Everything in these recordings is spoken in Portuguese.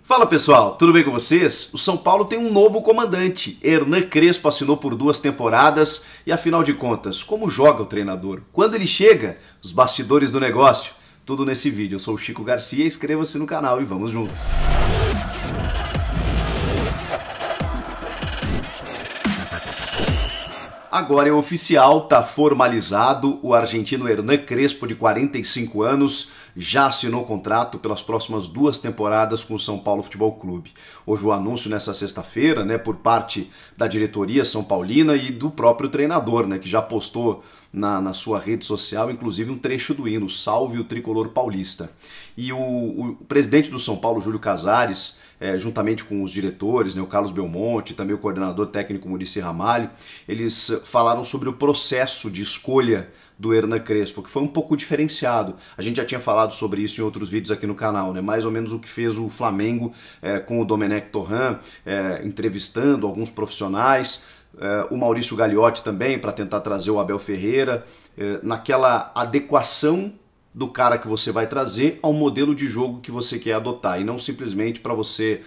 Fala pessoal, tudo bem com vocês? O São Paulo tem um novo comandante. Hernan Crespo assinou por 2 temporadas e afinal de contas, como joga o treinador? Quando ele chega? Os bastidores do negócio. Tudo nesse vídeo. Eu sou o Chico Garcia, inscreva-se no canal e vamos juntos. Agora é oficial, tá formalizado, o argentino Hernan Crespo, de 45 anos, já assinou contrato pelas próximas 2 temporadas com o São Paulo Futebol Clube. Houve o anúncio nessa sexta-feira, por parte da diretoria são paulina e do próprio treinador, que já postou na sua rede social, inclusive um trecho do hino, Salve o Tricolor Paulista. E o presidente do São Paulo, Júlio Casares, juntamente com os diretores, o Carlos Belmonte, também o coordenador técnico Muricy Ramalho, eles falaram sobre o processo de escolha do Hernan Crespo, que foi um pouco diferenciado. A gente já tinha falado sobre isso em outros vídeos aqui no canal, mais ou menos o que fez o Flamengo com o Domenech Torrent, entrevistando alguns profissionais, o Maurício Gagliotti também, para tentar trazer o Abel Ferreira, naquela adequação do cara que você vai trazer ao modelo de jogo que você quer adotar, e não simplesmente para você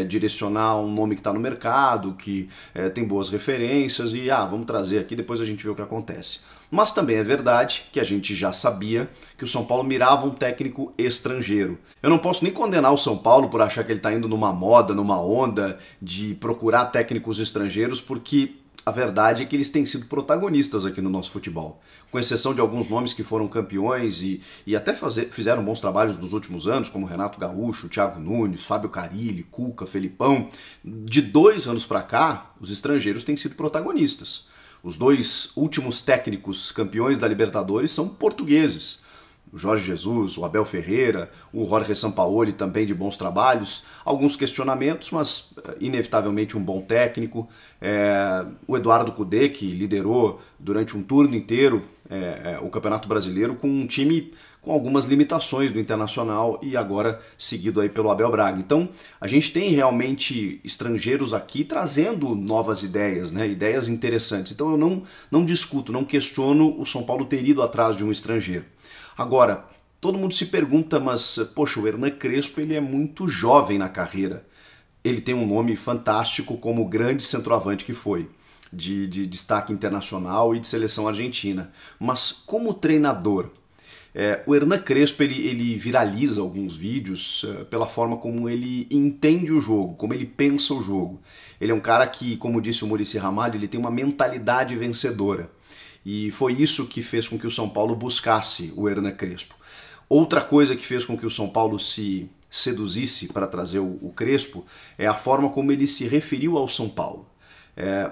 direcionar um nome que está no mercado, que tem boas referências e vamos trazer aqui, depois a gente vê o que acontece. Mas também é verdade que a gente já sabia que o São Paulo mirava um técnico estrangeiro. Eu não posso nem condenar o São Paulo por achar que ele está indo numa moda, numa onda de procurar técnicos estrangeiros, porque a verdade é que eles têm sido protagonistas aqui no nosso futebol. Com exceção de alguns nomes que foram campeões e até fizeram bons trabalhos nos últimos anos, como Renato Gaúcho, Thiago Nunes, Fábio Carille, Cuca, Felipão. De 2 anos para cá, os estrangeiros têm sido protagonistas. Os 2 últimos técnicos campeões da Libertadores são portugueses. O Jorge Jesus, o Abel Ferreira, o Jorge Sampaoli também de bons trabalhos, alguns questionamentos, mas inevitavelmente um bom técnico. O Eduardo Cudê, que liderou durante um turno inteiro o Campeonato Brasileiro com um time com algumas limitações do Internacional e agora seguido aí pelo Abel Braga. Então a gente tem realmente estrangeiros aqui trazendo novas ideias, ideias interessantes. Então eu não discuto, não questiono o São Paulo ter ido atrás de um estrangeiro. Agora, todo mundo se pergunta, mas, poxa, o Hernan Crespo ele é muito jovem na carreira. Ele tem um nome fantástico como grande centroavante que foi, de destaque internacional e de seleção argentina. Mas como treinador, o Hernan Crespo ele viraliza alguns vídeos pela forma como ele entende o jogo, como ele pensa o jogo. Ele é um cara que, como disse o Muricy Ramalho, ele tem uma mentalidade vencedora. E foi isso que fez com que o São Paulo buscasse o Hernan Crespo. Outra coisa que fez com que o São Paulo se seduzisse para trazer o Crespo é a forma como ele se referiu ao São Paulo.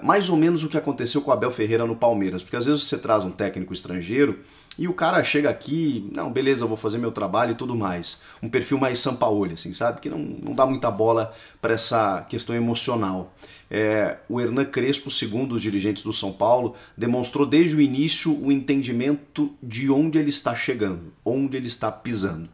Mais ou menos o que aconteceu com o Abel Ferreira no Palmeiras, porque às vezes você traz um técnico estrangeiro e o cara chega aqui, não, beleza, eu vou fazer meu trabalho e tudo mais. Um perfil mais Sampaoli, assim, sabe? Que não dá muita bola para essa questão emocional. O Hernan Crespo, segundo os dirigentes do São Paulo, demonstrou desde o início o entendimento de onde ele está chegando, onde ele está pisando.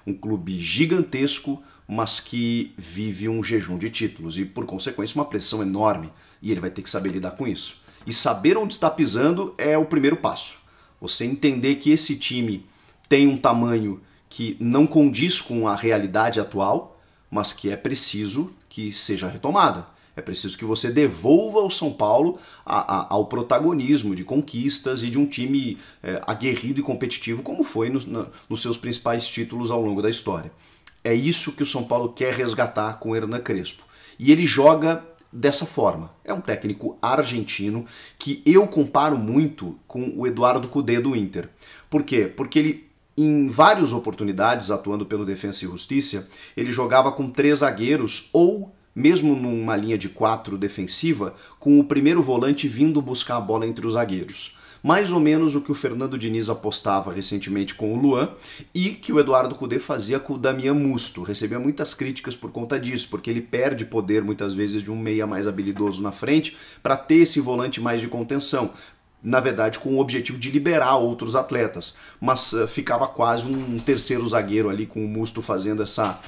Um clube gigantesco, mas que vive um jejum de títulos e, por consequência, uma pressão enorme. E ele vai ter que saber lidar com isso. E saber onde está pisando é o primeiro passo. Você entender que esse time tem um tamanho que não condiz com a realidade atual, mas que é preciso que seja retomada. É preciso que você devolva ao São Paulo ao protagonismo de conquistas e de um time aguerrido e competitivo, como foi nos seus principais títulos ao longo da história. É isso que o São Paulo quer resgatar com o Hernan Crespo. E ele joga dessa forma. É um técnico argentino que eu comparo muito com o Eduardo Cudê do Inter. Por quê? Porque ele, em várias oportunidades, atuando pelo Defensa e Justiça, ele jogava com 3 zagueiros ou mesmo numa linha de 4 defensiva, com o primeiro volante vindo buscar a bola entre os zagueiros. Mais ou menos o que o Fernando Diniz apostava recentemente com o Luan e que o Eduardo Cudê fazia com o Damian Musto. Recebia muitas críticas por conta disso, porque ele perde poder muitas vezes de um meia mais habilidoso na frente para ter esse volante mais de contenção. Na verdade, com o objetivo de liberar outros atletas, mas ficava quase um terceiro zagueiro ali com o Musto fazendo essa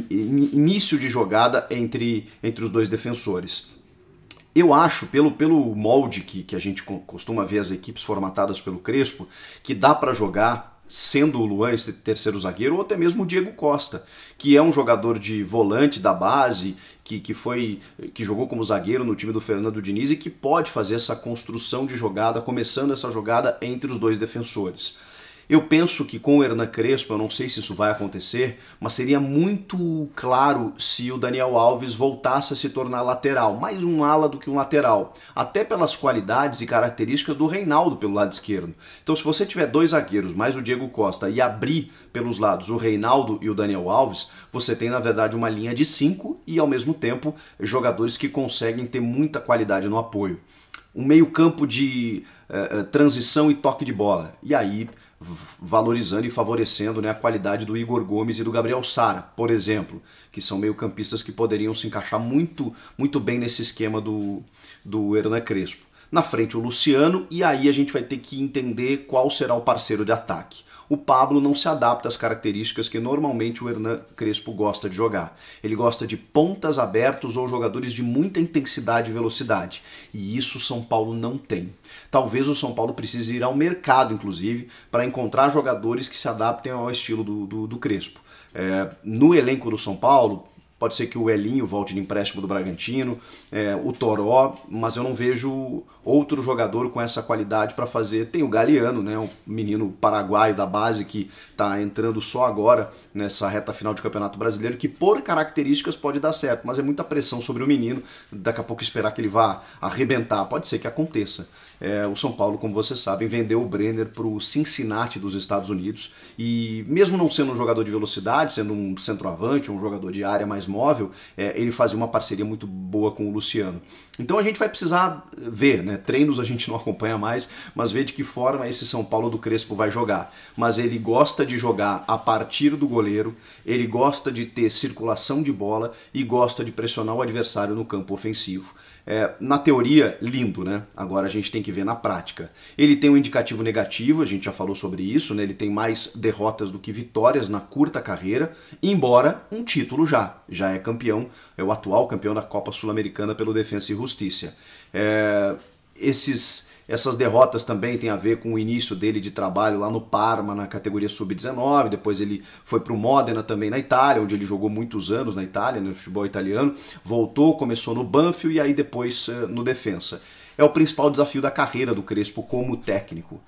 início de jogada entre os 2 defensores. Eu acho, pelo molde que a gente costuma ver as equipes formatadas pelo Crespo, que dá para jogar sendo o Luan esse terceiro zagueiro, ou até mesmo o Diego Costa, que é um jogador de volante da base, que jogou como zagueiro no time do Fernando Diniz e que pode fazer essa construção de jogada, começando essa jogada entre os dois defensores. Eu penso que com o Hernan Crespo, eu não sei se isso vai acontecer, mas seria muito claro se o Daniel Alves voltasse a se tornar lateral, mais um ala do que um lateral, até pelas qualidades e características do Reinaldo pelo lado esquerdo. Então se você tiver dois zagueiros, mais o Diego Costa, e abrir pelos lados o Reinaldo e o Daniel Alves, você tem na verdade uma linha de 5 e ao mesmo tempo jogadores que conseguem ter muita qualidade no apoio. Um meio campo de transição e toque de bola, e aí valorizando e favorecendo, né, a qualidade do Igor Gomes e do Gabriel Sara, por exemplo, que são meio-campistas que poderiam se encaixar muito bem nesse esquema do Hernan Crespo. Na frente o Luciano, e aí a gente vai ter que entender qual será o parceiro de ataque. O Pablo não se adapta às características que normalmente o Hernan Crespo gosta de jogar. Ele gosta de pontas abertos ou jogadores de muita intensidade e velocidade. E isso o São Paulo não tem. Talvez o São Paulo precise ir ao mercado, inclusive, para encontrar jogadores que se adaptem ao estilo do Crespo. No elenco do São Paulo, pode ser que o Elinho volte de empréstimo do Bragantino, o Toró, mas eu não vejo outro jogador com essa qualidade para fazer. Tem o Galeano, né, um menino paraguaio da base que está entrando só agora nessa reta final de Campeonato Brasileiro, que por características pode dar certo, mas é muita pressão sobre o menino, daqui a pouco esperar que ele vá arrebentar, pode ser que aconteça. O São Paulo, como vocês sabem, vendeu o Brenner para o Cincinnati dos Estados Unidos e mesmo não sendo um jogador de velocidade, sendo um centroavante, um jogador de área mais móvel, ele fazia uma parceria muito boa com o Luciano. Então a gente vai precisar ver, né? Treinos a gente não acompanha mais, mas ver de que forma esse São Paulo do Crespo vai jogar. Mas ele gosta de jogar a partir do goleiro, ele gosta de ter circulação de bola e gosta de pressionar o adversário no campo ofensivo. Na teoria, lindo, né? Agora a gente tem que ver na prática. Ele tem um indicativo negativo, a gente já falou sobre isso, né? Ele tem mais derrotas do que vitórias na curta carreira, embora um título já é campeão, é o atual campeão da Copa Sul-Americana pelo Defensa e Justiça. Essas derrotas também têm a ver com o início dele de trabalho lá no Parma, na categoria Sub-19, depois ele foi para o Modena também na Itália, onde ele jogou muitos anos na Itália, no futebol italiano, voltou, começou no Banfield e aí depois no Defensa. É o principal desafio da carreira do Crespo como técnico,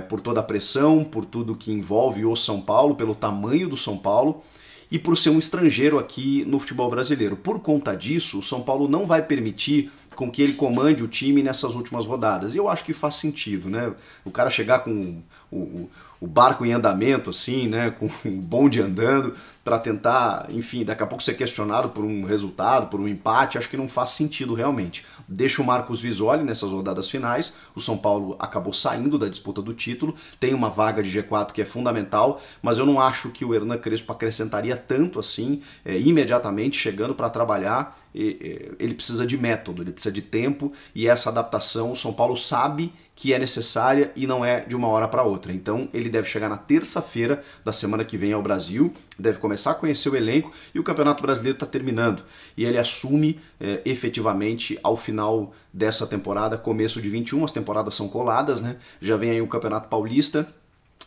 por toda a pressão, por tudo que envolve o São Paulo, pelo tamanho do São Paulo, e por ser um estrangeiro aqui no futebol brasileiro. Por conta disso, o São Paulo não vai permitir com que ele comande o time nessas últimas rodadas. E eu acho que faz sentido, né? O cara chegar com o barco em andamento, assim, né? Com o bonde andando, para tentar, enfim, daqui a pouco ser questionado por um resultado, por um empate, acho que não faz sentido realmente. Deixa o Marcos Visoli nessas rodadas finais, o São Paulo acabou saindo da disputa do título, tem uma vaga de G4 que é fundamental, mas eu não acho que o Hernan Crespo acrescentaria tanto assim, imediatamente chegando para trabalhar. Ele precisa de método, ele precisa de tempo, e essa adaptação o São Paulo sabe que é necessária e não é de uma hora para outra. Então ele deve chegar na terça-feira da semana que vem ao Brasil, deve começar a conhecer o elenco e o Campeonato Brasileiro está terminando. E ele assume efetivamente ao final dessa temporada, começo de 21, as temporadas são coladas, né? Já vem aí o Campeonato Paulista,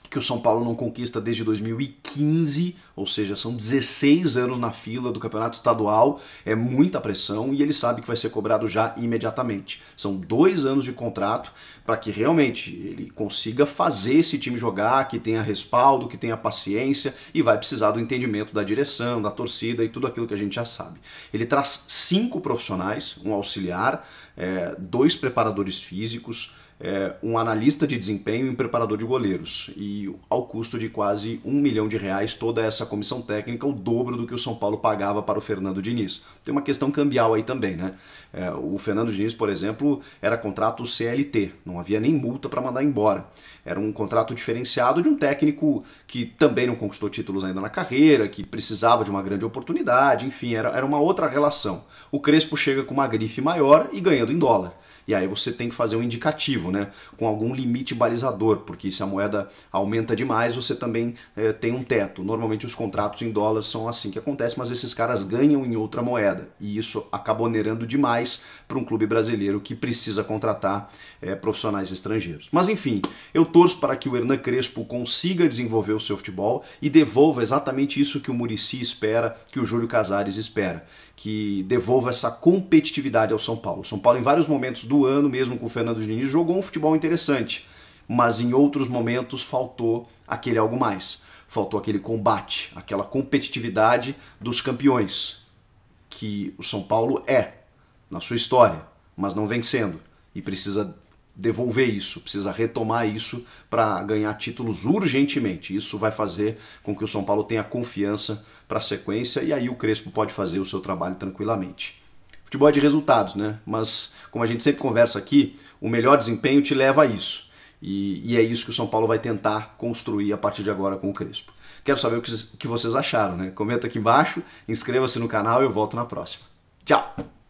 que o São Paulo não conquista desde 2015, ou seja, são 16 anos na fila do campeonato estadual, é muita pressão e ele sabe que vai ser cobrado já imediatamente. São 2 anos de contrato para que realmente ele consiga fazer esse time jogar, que tenha respaldo, que tenha paciência, e vai precisar do entendimento da direção, da torcida e tudo aquilo que a gente já sabe. Ele traz 5 profissionais, um auxiliar, 2 preparadores físicos, um analista de desempenho e um preparador de goleiros, e ao custo de quase R$1 milhão toda essa comissão técnica, o dobro do que o São Paulo pagava para o Fernando Diniz. Tem uma questão cambial aí também, né? O Fernando Diniz, por exemplo, era contrato CLT, não havia nem multa para mandar embora. Era um contrato diferenciado de um técnico que também não conquistou títulos ainda na carreira, que precisava de uma grande oportunidade, enfim, era uma outra relação. O Crespo chega com uma grife maior e ganhando em dólar. E aí você tem que fazer um indicativo, né, com algum limite balizador, porque se a moeda aumenta demais, você também tem um teto. Normalmente os contratos em dólares são assim que acontece, mas esses caras ganham em outra moeda, e isso acaba onerando demais para um clube brasileiro que precisa contratar profissionais estrangeiros. Mas enfim, eu torço para que o Hernan Crespo consiga desenvolver o seu futebol e devolva exatamente isso que o Muricy espera, que o Júlio Casares espera, que devolva essa competitividade ao São Paulo. O São Paulo, em vários momentos do ano, mesmo com o Fernando Diniz, jogou um futebol interessante, mas em outros momentos faltou aquele algo mais. Faltou aquele combate, aquela competitividade dos campeões, que o São Paulo é na sua história, mas não vem sendo, e precisa devolver isso, precisa retomar isso para ganhar títulos urgentemente. Isso vai fazer com que o São Paulo tenha confiança para a sequência, e aí o Crespo pode fazer o seu trabalho tranquilamente. Futebol é de resultados, né? Mas como a gente sempre conversa aqui, o melhor desempenho te leva a isso. E é isso que o São Paulo vai tentar construir a partir de agora com o Crespo. Quero saber o que vocês acharam, né? Comenta aqui embaixo, inscreva-se no canal e eu volto na próxima. Tchau!